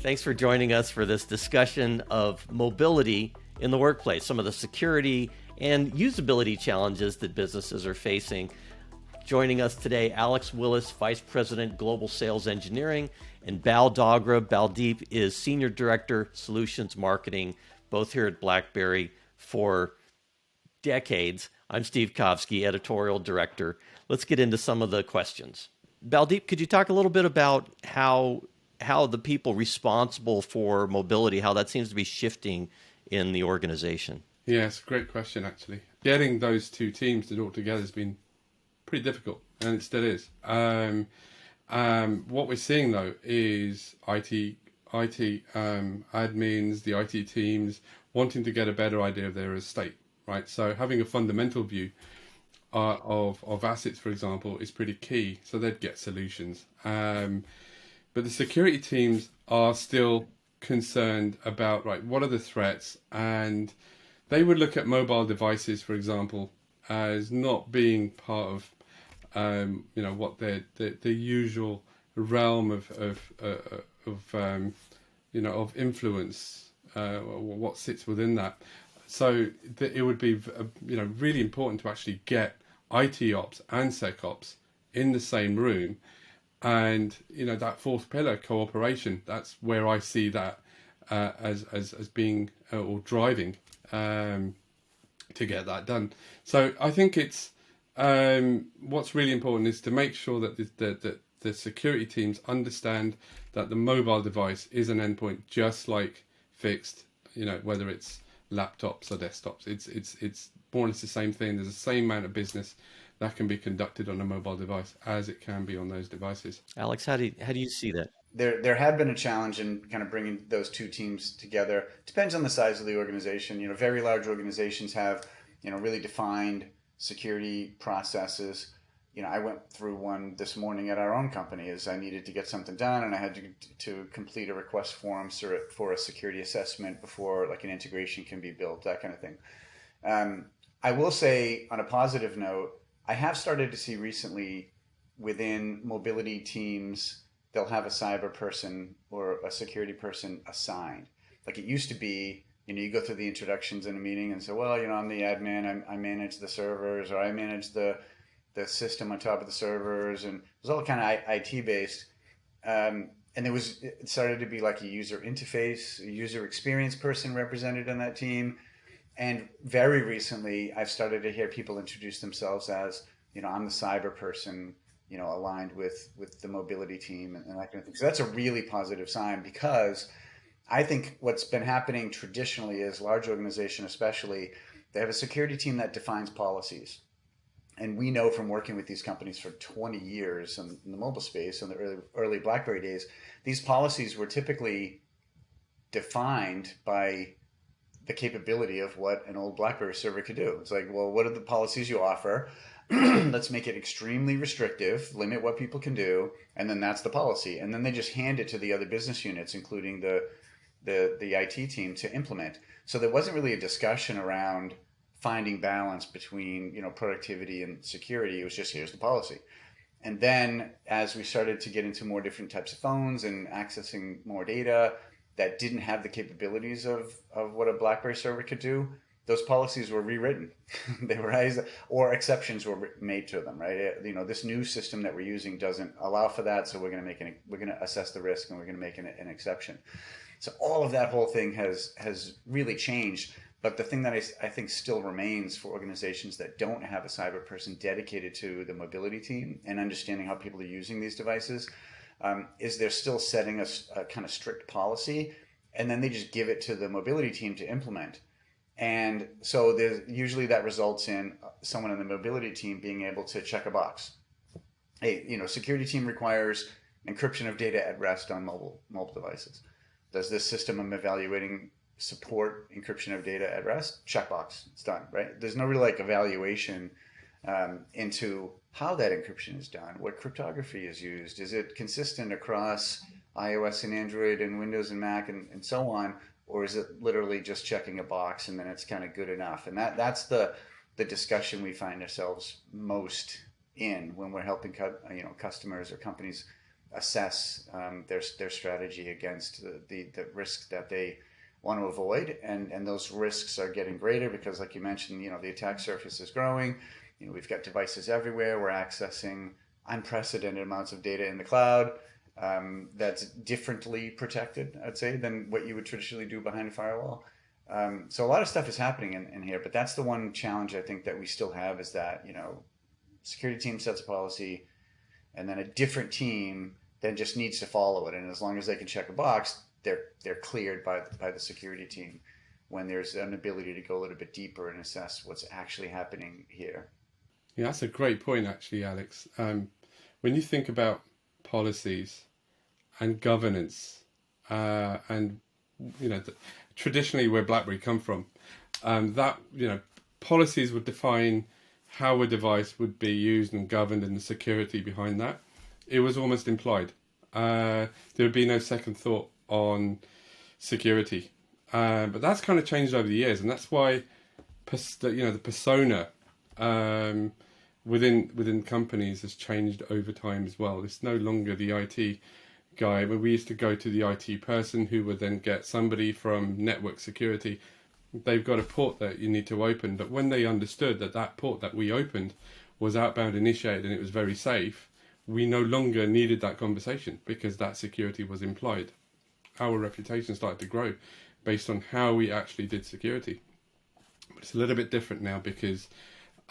Thanks for joining us for this discussion of mobility in the workplace, some of the security and usability challenges that businesses are facing. Joining us today, Alex Willis, Vice President, Global Sales Engineering, and Bal Dogra. Baldeep is Senior Director, Solutions Marketing, both here at BlackBerry for decades. I'm Steve Kovsky, Editorial Director. Let's get into some of the questions. Baldeep, could you talk a little bit about how the people responsible for mobility, how that seems to be shifting in the organization? Yeah, it's a great question, actually. Getting those two teams to talk together has been pretty difficult, and it still is. What we're seeing, though, is IT admins, the IT teams, wanting to get a better idea of their estate, right? So having a fundamental view of assets, for example, is pretty key. So they'd get solutions. But the security teams are still concerned about, right, what are the threats? And they would look at mobile devices, for example, as not being part of what the usual realm of influence, what sits within that. So it would be really important to actually get IT ops and SecOps in the same room, and that fourth pillar, cooperation. That's where I see that as being or driving to get that done. So I think it's what's really important is to make sure that the security teams understand that the mobile device is an endpoint, just like fixed, whether it's laptops or desktops. It's more or less the same thing. There's the same amount of business that can be conducted on a mobile device as it can be on those devices. Alex, how do you see that? There had been a challenge in kind of bringing those two teams together. Depends on the size of the organization. Very large organizations have really defined security processes. I went through one this morning at our own company as I needed to get something done, and I had to complete a request form for a security assessment before like an integration can be built, that kind of thing. I will say, on a positive note, I have started to see recently within mobility teams, they'll have a cyber person or a security person assigned. Like it used to be, you go through the introductions in a meeting and say, well, I'm the admin, I manage the servers, or I manage the system on top of the servers, and it was all kind of IT based. And it started to be like a user interface, a user experience person represented on that team. And very recently, I've started to hear people introduce themselves as, I'm the cyber person, aligned with the mobility team and that kind of thing. So that's a really positive sign, because I think what's been happening traditionally is large organization, especially, they have a security team that defines policies. And we know from working with these companies for 20 years in the mobile space, in the early BlackBerry days, these policies were typically defined by the capability of what an old BlackBerry server could do. It's like, well, what are the policies you offer? Let's make it extremely restrictive, limit what people can do, and then that's the policy. And then they just hand it to the other business units, including the IT team, to implement. So there wasn't really a discussion around finding balance between productivity and security. It was just, here's the policy. And then as we started to get into more different types of phones and accessing more data that didn't have the capabilities of what a BlackBerry server could do, those policies were rewritten. Or exceptions were made to them, right? This new system that we're using doesn't allow for that, so we're going to assess the risk and we're going to make an exception. So all of that whole thing has really changed. But the thing that I think still remains for organizations that don't have a cyber person dedicated to the mobility team and understanding how people are using these devices, is they're still setting a kind of strict policy, and then they just give it to the mobility team to implement. And so usually that results in someone in the mobility team being able to check a box. Hey, security team requires encryption of data at rest on mobile devices. Does this system I'm evaluating support encryption of data at rest? Checkbox, it's done, right? There's no real evaluation into how that encryption is done, what cryptography is used, is it consistent across iOS and Android and Windows and Mac and so on, or is it literally just checking a box and then it's kind of good enough? And that's the discussion we find ourselves most in when we're helping customers or companies assess their strategy against the risks that they want to avoid, and those risks are getting greater because, like you mentioned, the attack surface is growing. We've got devices everywhere. We're accessing unprecedented amounts of data in the cloud. That's differently protected, I'd say, than what you would traditionally do behind a firewall. So a lot of stuff is happening in here, but that's the one challenge I think that we still have is that, security team sets a policy and then a different team then just needs to follow it. And as long as they can check a box, they're cleared by the security team when there's an ability to go a little bit deeper and assess what's actually happening here. Yeah, that's a great point, actually, Alex. When you think about policies and governance, and traditionally where BlackBerry come from, that policies would define how a device would be used and governed and the security behind that. It was almost implied. There would be no second thought on security, but that's kind of changed over the years, and that's why the persona within companies has changed over time as well. It's no longer the IT guy, but we used to go to the IT person who would then get somebody from network security. They've got a port that you need to open, but when they understood that port that we opened was outbound initiated and it was very safe, we no longer needed that conversation because that security was implied. Our reputation started to grow based on how we actually did security. But it's a little bit different now because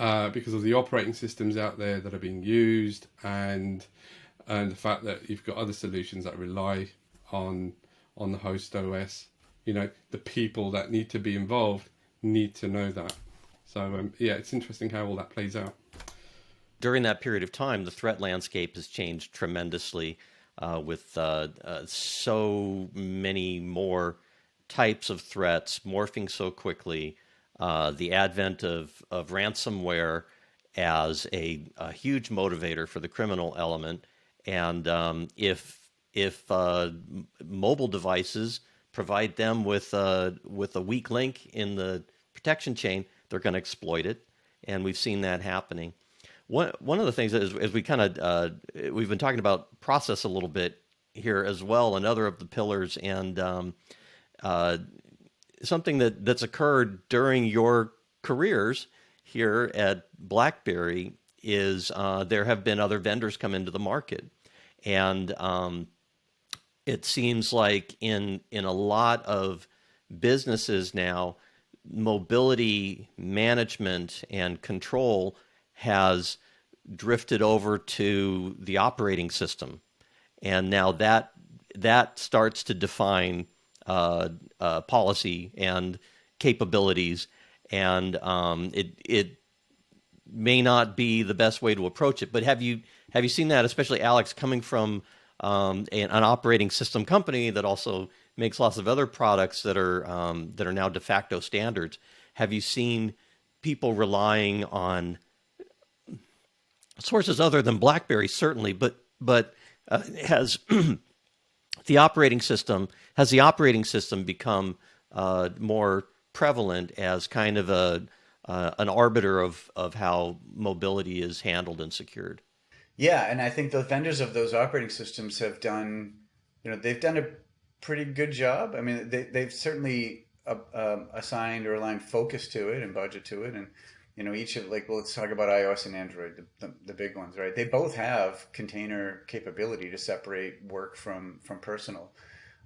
of the operating systems out there that are being used and the fact that you've got other solutions that rely on the host OS. The people that need to be involved need to know that. So it's interesting how all that plays out. During that period of time, the threat landscape has changed tremendously with so many more types of threats morphing so quickly. The advent of ransomware as a huge motivator for the criminal element, and if mobile devices provide them with a weak link in the protection chain, they're going to exploit it, and we've seen that happening. One of the things is, as we kind of we've been talking about process a little bit here as well, another of the pillars, and something that's occurred during your careers here at BlackBerry is there have been other vendors come into the market, and it seems like in a lot of businesses now, mobility management and control has drifted over to the operating system, and now that starts to define policy and capabilities, and it may not be the best way to approach it. But have you seen that, especially Alex, coming from an operating system company that also makes lots of other products that are now de facto standards? Have you seen people relying on sources other than BlackBerry, certainly, but has the operating system become more prevalent as kind of an arbiter of how mobility is handled and secured? Yeah, and I think the vendors of those operating systems have done, they've done a pretty good job. I mean, they've certainly assigned or aligned focus to it and budget to it, and each of let's talk about iOS and Android, the big ones, right? They both have container capability to separate work from personal,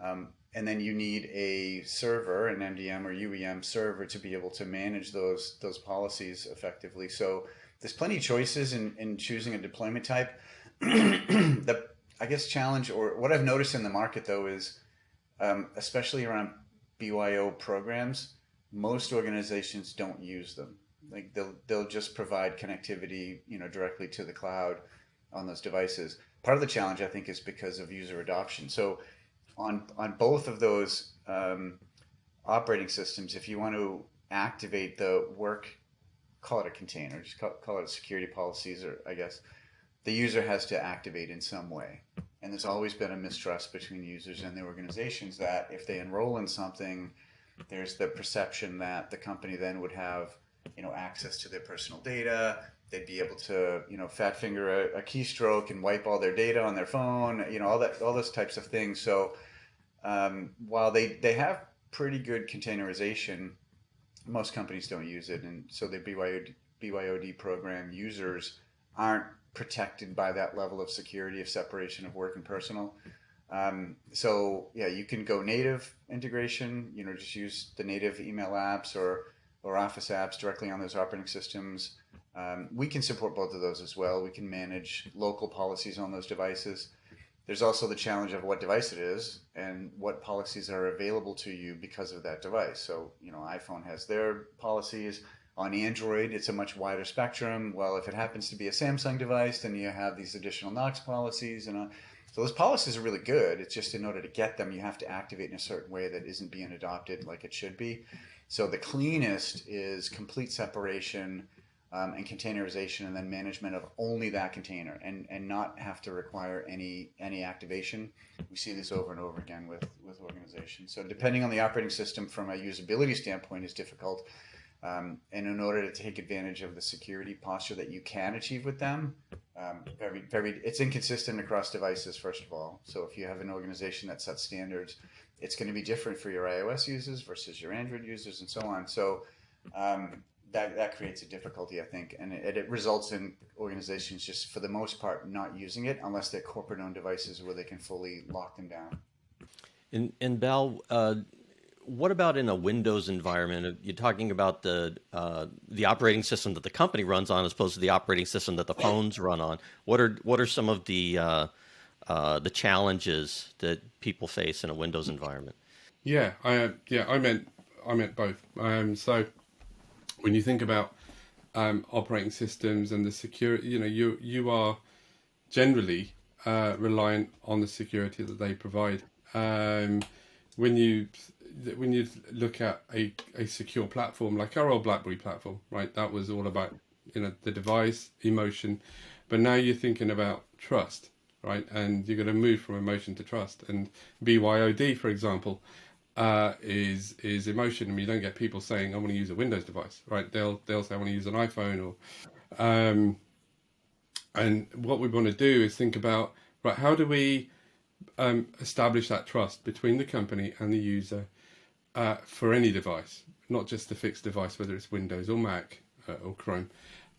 and then you need a server, an MDM or UEM server, to be able to manage those policies effectively. So there's plenty of choices in choosing a deployment type. The I guess challenge, or what I've noticed in the market though, is especially around BYO programs, most organizations don't use them. Like they'll just provide connectivity, directly to the cloud on those devices. Part of the challenge, I think, is because of user adoption. So on both of those operating systems, if you want to activate the work, call it a container, just call it security policies, or I guess the user has to activate in some way. And there's always been a mistrust between users and the organizations that if they enroll in something, there's the perception that the company then would have access to their personal data, they'd be able to, fat finger a keystroke and wipe all their data on their phone, all those types of things. So while they have pretty good containerization, most companies don't use it, and so the BYOD program users aren't protected by that level of security of separation of work and personal. So yeah, you can go native integration. Just use the native email apps or Office apps directly on those operating systems. We can support both of those as well. We can manage local policies on those devices. There's also the challenge of what device it is and what policies are available to you because of that device. So, iPhone has their policies. On Android, it's a much wider spectrum. Well, if it happens to be a Samsung device, then you have these additional Knox policies. So those policies are really good. It's just in order to get them, you have to activate in a certain way that isn't being adopted like it should be. So the cleanest is complete separation and containerization, and then management of only that container, and not have to require any activation. We see this over and over again with organizations. So depending on the operating system from a usability standpoint is difficult. And in order to take advantage of the security posture that you can achieve with them, it's inconsistent across devices, first of all. So if you have an organization that sets standards, it's going to be different for your iOS users versus your Android users and so on. So that creates a difficulty, I think, and it results in organizations just, for the most part, not using it unless they're corporate-owned devices where they can fully lock them down. And Bal, what about in a Windows environment? You're talking about the operating system that the company runs on as opposed to the operating system that the phones run on. What are some of the challenges that people face in a Windows environment? I meant both. So when you think about operating systems and the security, you are generally reliant on the security that they provide. When you look at a secure platform like our old BlackBerry platform, right? That was all about the device, emotion, but now you're thinking about trust, right? And you're going to move from emotion to trust. And BYOD, for example, is emotion. I mean, you don't get people saying, "I want to use a Windows device," right? They'll say, "I want to use an iPhone," or and what we want to do is think about, right, how do we establish that trust between the company and the user for any device, not just the fixed device, whether it's Windows or Mac or Chrome.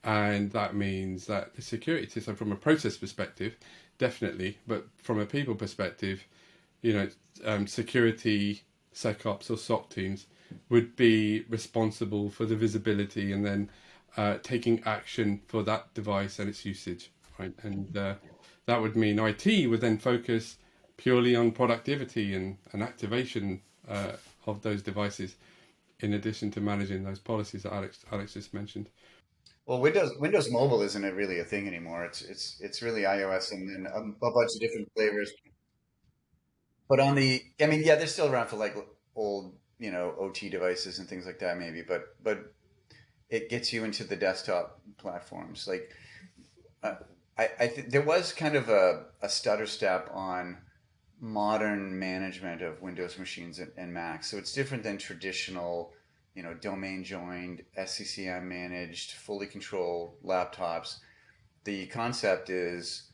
And that means that the security, so from a process perspective, definitely, but from a people perspective, security, SecOps or SOC teams would be responsible for the visibility and then taking action for that device and its usage, right? And that would mean IT would then focus purely on productivity and activation of those devices, in addition to managing those policies that Alex just mentioned. Well, Windows Mobile isn't really a thing anymore. It's really iOS and then a bunch of different flavors. But I mean, yeah, they're still around for like old, OT devices and things like that, maybe. But it gets you into the desktop platforms. Like, I think there was kind of a stutter step on modern management of Windows machines and Macs. So it's different than traditional, domain joined, SCCM managed, fully controlled laptops. The concept is,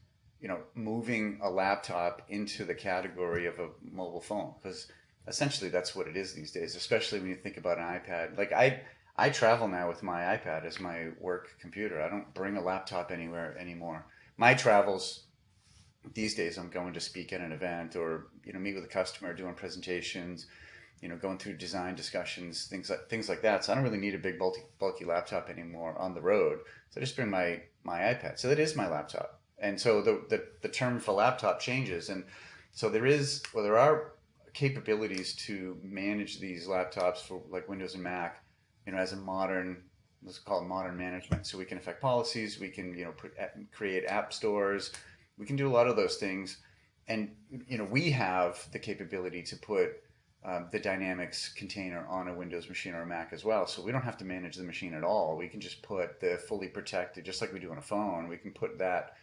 moving a laptop into the category of a mobile phone, because essentially that's what it is these days, especially when you think about an iPad. Like I travel now with my iPad as my work computer. I don't bring a laptop anywhere anymore. My travels these days, I'm going to speak at an event or meet with a customer, doing presentations, going through design discussions, things like that. So I don't really need a big bulky laptop anymore on the road. So I just bring my iPad. So that is my laptop. And so the term for laptop changes, and so there are capabilities to manage these laptops for like Windows and Mac, as a modern, let's call it modern management. So we can affect policies, we can create app stores. We can do a lot of those things, and we have the capability to put the Dynamics container on a Windows machine or a Mac as well. So we don't have to manage the machine at all. We can just put the fully protected, just like we do on a phone. We can put that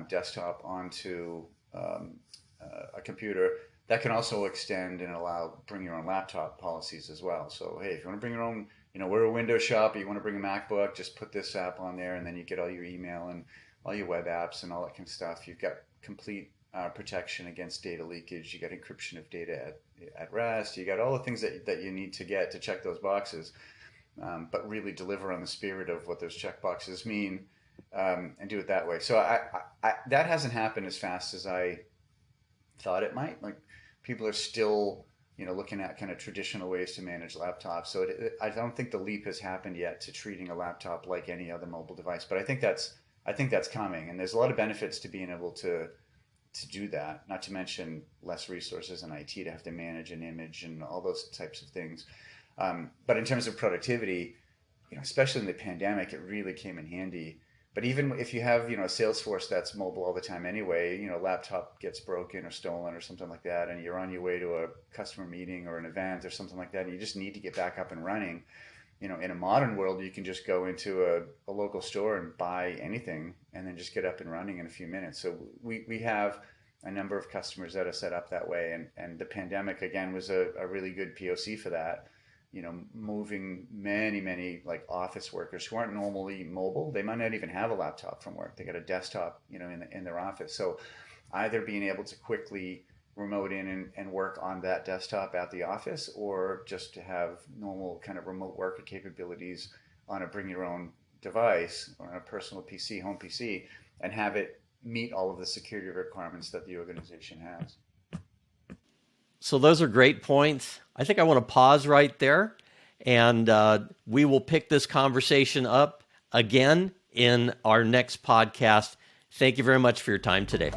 desktop onto a computer. That can also extend and allow bring your own laptop policies as well. So hey, if you want to bring your own we're a Windows shop. You want to bring a MacBook, just put this app on there, and then you get all your email and all your web apps and all that kind of stuff. You've got complete protection against data leakage. You got encryption of data at rest. You got all the things that you need to get to check those boxes, but really deliver on the spirit of what those check boxes mean, and do it that way. So that hasn't happened as fast as I thought it might. Like, people are still looking at kind of traditional ways to manage laptops. So I don't think the leap has happened yet to treating a laptop like any other mobile device. But I think that's coming, and there's a lot of benefits to being able to do that. Not to mention less resources in IT to have to manage an image and all those types of things. But in terms of productivity, especially in the pandemic, it really came in handy. But even if you have, a sales force that's mobile all the time anyway, laptop gets broken or stolen or something like that, and you're on your way to a customer meeting or an event or something like that, and you just need to get back up and running. In a modern world, you can just go into a local store and buy anything and then just get up and running in a few minutes. So we have a number of customers that are set up that way. And the pandemic, again, was a really good POC for that. Moving many like office workers who aren't normally mobile. They might not even have a laptop from work. They got a desktop, in their office. So either being able to quickly remote in and work on that desktop at the office, or just to have normal kind of remote work capabilities on a bring your own device or on a personal PC, home PC, and have it meet all of the security requirements that the organization has. So those are great points. I think I want to pause right there, and we will pick this conversation up again in our next podcast. Thank you very much for your time today.